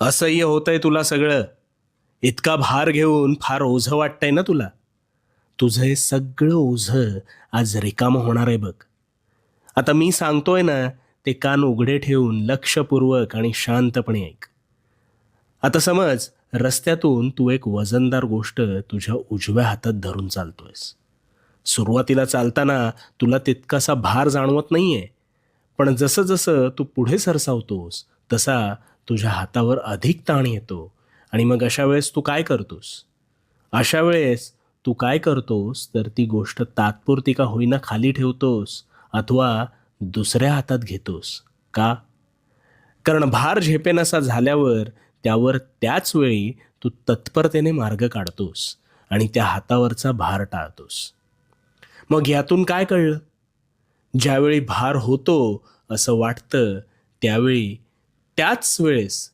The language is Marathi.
असह्य होतंय तुला सगळं. इतका भार घेऊन फार ओझं वाटतंय ना तुला. तुझं हे सगळं ओझं आज रिकामं होणार आहे बघ. आता मी सांगतोय ना, ते कान उघडे ठेवून लक्षपूर्वक आणि शांतपणे ऐक. आता समज रस्त्यातून तू एक वजनदार गोष्ट तुझ्या उजव्या हातात धरून चालतोयस. सुरुवातीला चालताना तुला तितकासा भार जाणवत नाहीये, पण जसं जसं तू पुढे सरसावतोस तसा तुझ्या हातावर अधिक ताण येतो. आणि मग अशा वेळेस तू काय करतोस तर ती गोष्ट तात्पुरती का होईना खाली ठेवतोस अथवा दुसऱ्या हातात घेतोस. का? कारण भार झेपेनासा झाल्यावर त्यावर त्याच वेळी तू तत्परतेने मार्ग काढतोस आणि त्या हातावरचा भार टाळतोस. मग यातून काय कळलं? ज्यावेळी भार होतो असं वाटतं त्यावेळी त्याच वेळेस